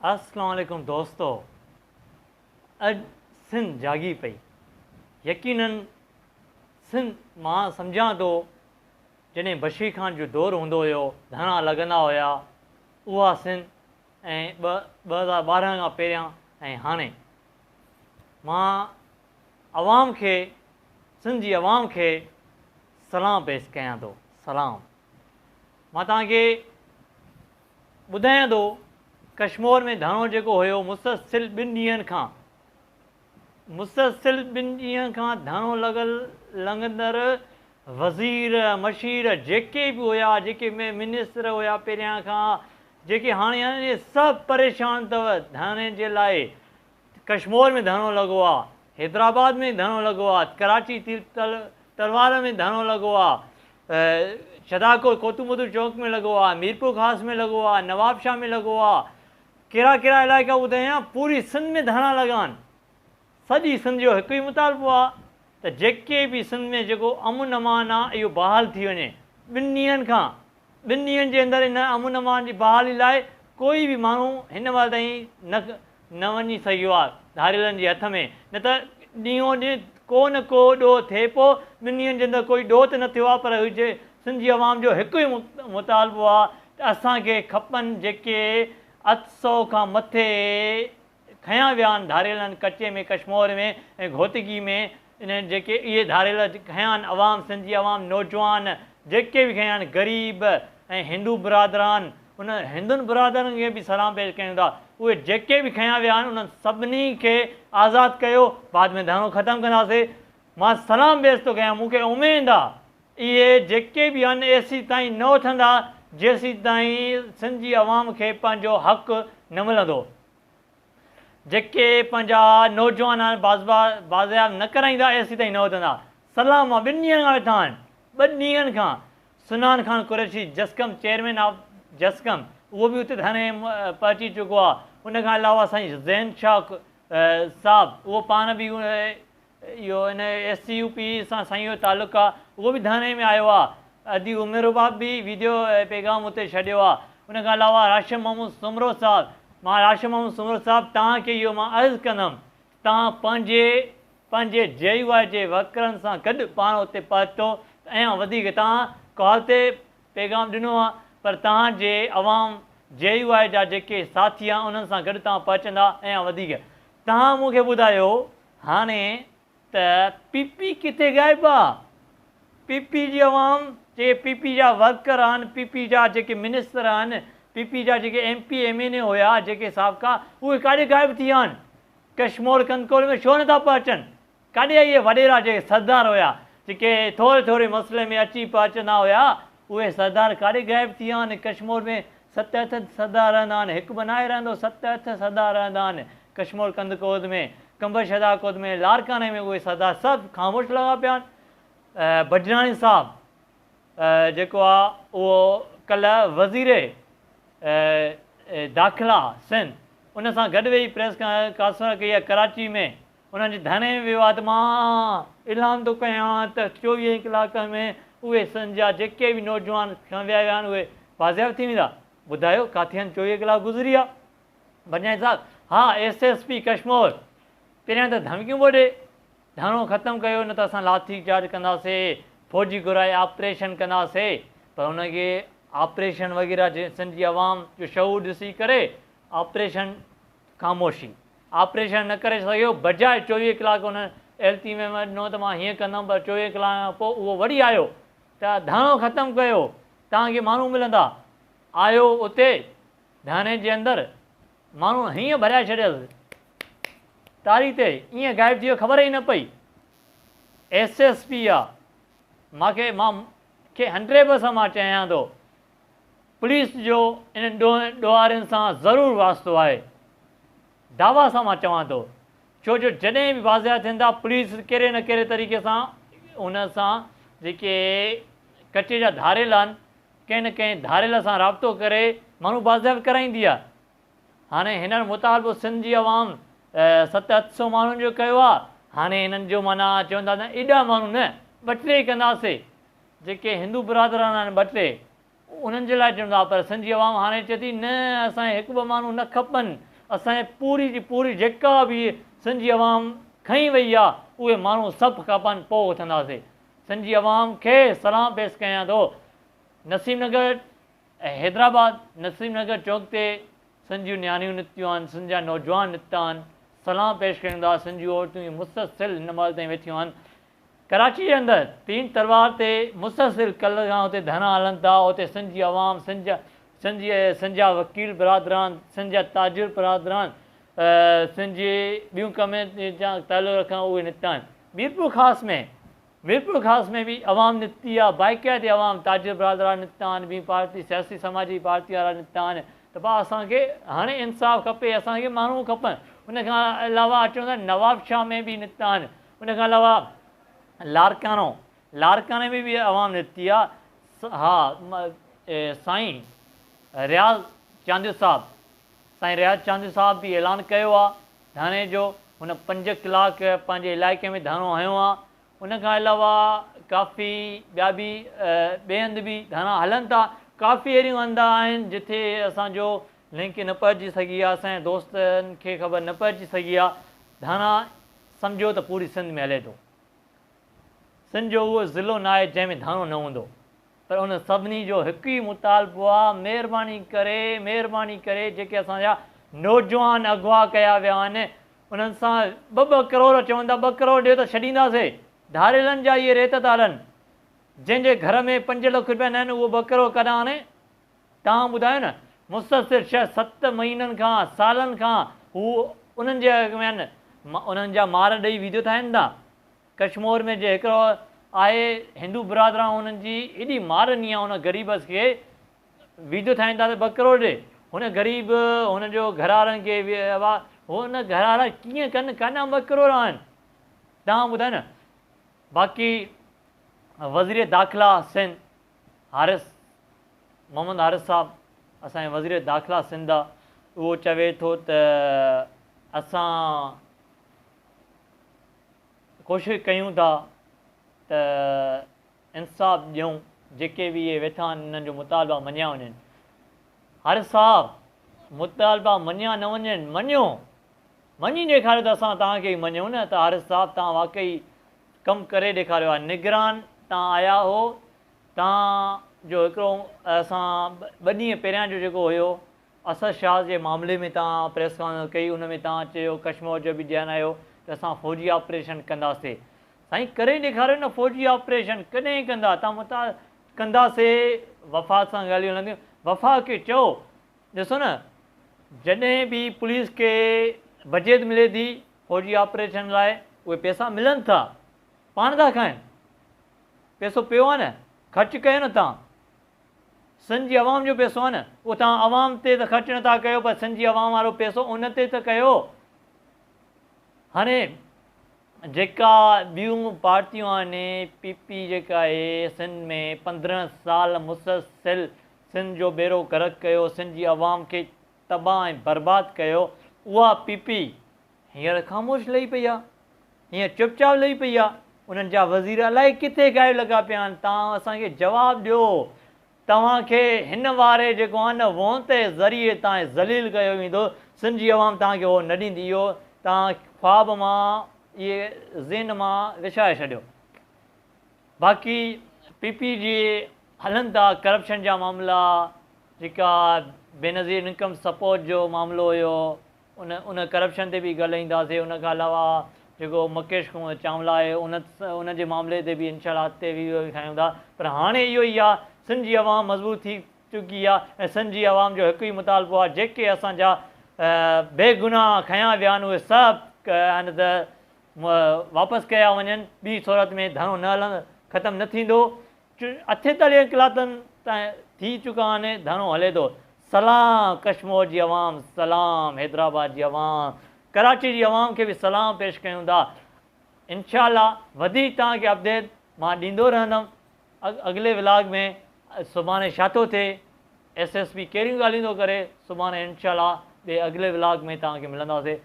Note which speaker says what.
Speaker 1: अस्सलाम वालेकुम दोस्तो, अॼु सिंध जागी पई। यकीनन सिंध मां सम्झां थो जॾहिं बशीर ख़ान जो दौरु हूंदो हुयो, धरણા लॻंदा हुया, उहा सिंध ऐं 2012 खां पहिरियां ऐं हाणे मां अवाम खे, सिंध जी अवाम खे सलाम पेश कयां थो। सलाम। मां तव्हांखे ॿुधायां थो, कश्मोर में धरणो जेको हुयो मुसलसिल 2 ॾींहंनि खां धरणो लॻंदड़ वज़ीर मशीर जेके बि हुया, जेके मिनिस्टर हुया पहिरियां खां, जेके हाणे आहिनि, इहे सभु परेशान अथव धरणे जे लाइ। कश्मोर में धरणो लॻो आहे, हैदराबाद में धरणो लॻो आहे, कराची तलवार में धरणो लॻो आहे, शदाकोट कोतुमबुदु चौक में लॻो आहे, मीरपुर ख़ास में लॻो आहे, नवाबशाह में लॻो आहे, कहिड़ा कहिड़ा इलाइक़ा ॿुधायां, पूरी सिंध में धरणा लॻा आहिनि। सॼी सिंध जो हिकु ई मुतालबो आहे त जेके बि सिंध में जेको अमन अमान आहे इहो बहाल थी वञे। 2 ॾींहंनि खां 2 ॾींहंनि जे अंदरि इन अमन अमान जी बहाली लाइ कोई बि माण्हू हिन महिल ताईं न वञी सघियो आहे धारियलनि जे हथ में। न त ॾींहों ॾींहुं को न को ॾोह थिए पियो, 2 ॾींहंनि जे अंदरि कोई ॾोह त न थियो आहे, पर हुजे सिंध जी अवाम जो हिकु ई मुतालबो आहे त असांखे खपनि जेके 800 खां मथे खयां विया आहिनि धारियलनि, कचे में, कश्मोर में ऐं घोतगी में, इन जेके इहे धारियल खयां आहिनि अवाम, सिंध जी अवाम, नौजवान जेके बि खयां आहिनि, ग़रीब ऐं हिंदू बिरादरान, उन हिंदुनि बिरादरनि खे बि सलाम पेश कयूं था। उहे जेके बि खयां विया आहिनि उन्हनि सभिनी खे आज़ादु कयो, बाद में धरणो ख़तमु कंदासीं। मां सलाम पेश थो कयां, मूंखे उमेदु आहे इहे जेके बि आहिनि एसी ताईं न उथंदा जेसी ताईं सिंध जी अवाम खे पंहिंजो हक़ु न मिलंदो। जेके पंहिंजा नौजवान आहिनि बازياب न कराईंदा एसी ताईं न उथंदा। सलाम आहे, 2 ॾींहंनि खां वेठा आहिनि, 2 ॾींहंनि खां। सुनान खान कुरैशी जस्कम, चेयरमैन ऑफ जस्कम, उहो बि उते थाने पहुची चुको आहे। उनखां अलावा साईं ज़ैन शाह साहिबु, उहो पाण बि इहो इन SCUP सां साईं जो तालुक़ु आहे, उहो बि थाने में आयो आहे। अदी उमिर बाब बि वीडियो पैगाम उते छॾियो आहे। उनखां अलावा राशिद मोहम्मद सुमरो साहिबु, मां राशिद मोहम्मद सुमरो साहिबु तव्हांखे इहो मां अर्ज़ु कंदुमि, तव्हां पंहिंजे JUI जे वर्करनि सां गॾु पाण उते पहुतो। ऐं वधीक तव्हां कॉल ते पैगाम ॾिनो आहे, पर तव्हांजे अवाम JUI जा जेके साथी आहे उन्हनि सां गॾु तव्हां पहुचंदा। ऐं वधीक तव्हां मूंखे ॿुधायो हाणे त PP किथे गाइबु आहे? PP जी अवाम, जेके PP जा वर्कर आहिनि, PP जा जेके मिनिस्टर आहिनि, PP जा जेके MP MNA हुया, जेके साबिक़ा, उहे काॾे गाइबु थी विया आहिनि? कश्मोर कंदकोल में छो नथा पहुचनि? काॾे इहे वॾेरा जेके सरदार हुया, जेके थोरे मसइले में अची पहुचंदा हुया, उहे सरदार काॾे गाइबु थी विया आहिनि? कश्मोर में 7-8 सरदार रहंदा आहिनि, हिकु बनाए रहंदो, 7-8 सरदार रहंदा आहिनि कश्मोर कंदकोल में, कंबर शदाकोत में, लारकाने में। उहे सरदार सभु ख़ामोश लॻा पिया आहिनि। बजराणी साहिबु जेको आहे उहो कल्ह वज़ीर दाख़िला सिंध, उन सां गॾु वेही प्रेस कॉन्फ्रेंस कई आहे कराची में। उन्हनि जे धरणे में वियो आहे त मां ऐलान थो कयां त 24 कलाक में उहे सिंध जा जेके बि नौजवान विया आहिनि उहे बाज़ियाब थी वेंदा। ॿुधायो किथे आहिनि? 24 कलाक गुज़री विया। बजाए साहिबु, हा SSP कश्मोर पहिरियां त धमकियूं पियो ॾे, धरणो ख़तमु कयो, न त असां लाठी चार्ज कंदासीं, फौजी घुराए ऑपरेशन कंदासीं। पर हुनखे ऑपरेशन वग़ैरह जे सिंध जी अवाम जो शऊर ॾिसी करे ऑपरेशन ख़ामोशी, ऑपरेशन न करे सघियो। बजाए 24 कलाक हुन LT में ॾिनो त मां हीअं कंदुमि, पर 24 कलाक खां पोइ उहो वरी आयो त धरणो ख़तमु कयो, तव्हांखे माण्हू मिलंदा। आयो उते धरणे जे अंदरि, माण्हू हीअं भरिया छॾियसि तारी ते, ईअं गाइबु थी वियो, ख़बर ई न पई। SSP आहे, मूंखे 100% मां चाहियां थो पुलिस जो इन ॾोहारियुनि सां ज़रूरु वास्तो आहे। दावा सां मां चवां थो, छो जो जॾहिं बि बाज़ियाब थींदा पुलिस कहिड़े न कहिड़े तरीक़े सां उन सां जेके कचे जा धारियल आहिनि, कंहिं न कंहिं धारियल सां राब्तो करे माण्हू बाज़ियाब कराईंदी आहे। हाणे हिननि मुतालबो सिंध जी अवाम 700-800 माण्हुनि जो कयो आहे। हाणे हिननि जो माना चवंदा न एॾा माण्हू न, 2-3 कंदासीं। जेके हिंदू बिरादरान आहिनि 2-3 उन्हनि जे लाइ चवंदा, पर सिंध जी अवाम हाणे चए थी न, असांखे 1-2 माण्हू न खपनि, असांजे पूरी जी पूरी जेका बि सिंध जी अवाम खई वई आहे उहे माण्हू सभु खपनि पोइ उथंदासीं। सिंध जी अवाम खे सलाम पेश कयां थो। नसीमनगर हैदराबाद नसीमनगर चौक ते सिंध जूं नियाणियूं निकितियूं आहिनि, सिंध जा नौजवान निकिता आहिनि, सलाम पेश कयूं था। सिंध जूं औरतूं मुस्तसिल हिन महिल ताईं वेठियूं आहिनि। कराची जे अंदरि तीन तरवार ते मुस्तसिल कल्ह खां हुते धरना हलनि था। हुते सिंध जी अवाम सिंध जा वकील बिरादरान, सिंध जा ताजिर बिरादरान, सिंध जी ॿियूं कम्युनिटी जा तालुक़ रखण उहे निकिता आहिनि। मीरपुर ख़ासि में बि अवाम निकिती आहे, बाइकाइते अवाम ताजिर बिरादरान निकिता आहिनि, ॿी पार्टी सियासी समाजी पार्टी वारा निकिता आहिनि। त भाउ असांखे हाणे इंसाफ़ खपे, असांखे माण्हू खपनि। उन खां अलावा अचूं था नवाब शाह में बि निकिता आहिनि। उन खां अलावा लारकाने में बि अवाम निकिती आहे। हा साईं रियाज़ चांदी साहिब बि ऐलान कयो आहे धरणे जो। हुन 5 कलाक पंहिंजे इलाइक़े में धरणो हयो आहे। उन खां अलावा काफ़ी ॿिया बि ॿिए हंधि बि धरणा हलनि था। काफ़ी अहिड़ियूं हंध आहिनि जिथे असांजो लिंक न पहुची सघी आहे, असांजे दोस्तनि खे ख़बर न पहुची सघी आहे। धरणा सम्झो त पूरी सिंध में हले थो। सिंध जो उहो ज़िलो न आहे जंहिंमें धरणो न हूंदो, पर उन सभिनी जो हिकु ई मुतालबो आहे, महिरबानी करे जेके असांजा नौजवान अगवा कया विया आहिनि उन्हनि सां 2-2 करोड़ चवनि था, 2 करोड़ ॾियो त छॾींदासीं। धारेलनि जा इहे रेत था हलनि। जंहिंजे घर में 5 लख रुपया न आहिनि उहो 2 करोड़ कॾां आणे? तव्हां ॿुधायो न। मुस्तसिल 6-7 महीननि खां सालनि खां हू उन्हनि जे अॻ में आहिनि, उन्हनि जा मार ॾेई वीडियो ठाहिनि था। कश्मोर में जे हिकिड़ो आहे हिंदू बिरादरां उन्हनि जी एॾी मारनी आहे उन ग़रीब खे, वीडियो ठाहिनि था त 2 करोड़ ॾे। हुन ग़रीब हुनजो घरवारनि खे हुन घरवारा कीअं कनि, काॾां 2 करोड़ आहिनि तव्हां ॿुधायो न। बाक़ी वज़ीर दाख़िला सिंध मोहम्मद हारिस साहब, असांजे वज़ीर दाख़िला सिंध आहे, उहो चवे थो त असां कोशिशि कयूं था त इंसाफ़ ॾियूं, जेके बि इहे वेठा आहिनि उन्हनि जो मुतालबा मञिया वञनि। हारिस साहब मुतालबा मञिया न वञनि, मञी ॾेखारियो त असां तव्हांखे ई मञूं न त हारिस साहब तव्हां वाक़ई कमु करे ॾेखारियो आहे। निगरान तव्हां आया हो, तव्हांजो हिकिड़ो असां 2 ॾींहं पहिरियां जो जेको हुयो असद शाह जे मामले में तव्हां प्रेस कॉन्फ्रेंस कई, उन में तव्हां चयो कश्मोर जो बि ॼाण आयो त असां फ़ौजी ऑपरेशन कंदासीं। साईं करे ॾेखारियो न फ़ौजी ऑपरेशन कॾहिं कंदा, तव्हां कंदासीं। वफ़ा सां ॻाल्हियूं हलंदियूं, वफ़ा खे चओ ॾिसो न, जॾहिं बि पुलिस खे बजट मिले थी फ़ौजी ऑपरेशन लाइ, उहे पैसा मिलनि था, पाण था खाइनि, पैसो पियो आहे न, ख़र्चु कयो न तव्हां। सिंध जी अवाम जो पैसो आहे न, उहो तव्हां अवाम ते त ख़र्चु नथा कयो, पर सिंध जी अवाम वारो पैसो उन ते त कयो। हाणे जेका ॿियूं पार्टियूं आहिनि, PP जेका आहे सिंध में 15 साल मुसलसिल सिंध जो बेड़ो गर्क कयो, सिंध जी अवाम खे तबाह ऐं बर्बादु कयो, उहा PP हींअर ख़ामोश लही पई आहे, हीअं चुपचाप लही पई आहे। उन्हनि जा वज़ीर अलाए किथे गायब लॻा पिया आहिनि। तव्हां असांखे जवाबु ॾियो। तव्हांखे हिन वारे जेको आहे न वोन ते ज़रिए तव्हां ज़लील कयो वेंदो, सिंध जी अवाम तव्हांखे उहो न ॾींदी। इहो तव्हां ख्वाब मां, इहे ज़हन मां विछाए छॾियो। बाक़ी PP जी हलनि था करप्शन जा मामला, जेका बेनज़ीर इनकम सपोर्ट जो मामिलो हुयो, उन करप्शन ते बि ॻाल्हाईंदासीं। उन खां अलावा जेको मुकेश कुमार चावला आहे उन जे मामले ते बि इंशाअल्लाह ते बि खयूं था। पर हाणे इहो ई आहे, सिंध जी अवाम मज़बूत थी चुकी आहे ऐं सिंध जी अवाम जो हिकु ई मुतालबो आहे, जेके असांजा बेगुनाह खयां विया आहिनि उहे सभु आहिनि त वापसि कया वञनि। ॿी सूरत में धरणो न हलंदो, ख़तमु न थींदो। 48 कलाकनि ताईं थी चुका आहिनि, धरणो हले थो। सलाम कश्मोर जी अवाम, सलाम हैदराबाद जी अवाम, कराची जी अवाम खे बि सलाम पेश कयूं था। इंशाअल्लाह वधीक तव्हांखे अपडेट मां ॾींदो रहंदुमि। अॻिले व्लॉग में सुभाणे छा थो थिए, SSP कहिड़ियूं ॻाल्हियूं थो करे, सुभाणे इंशाअल्लाह ॿिए अॻिले व्लॉग में तव्हांखे मिलंदासीं।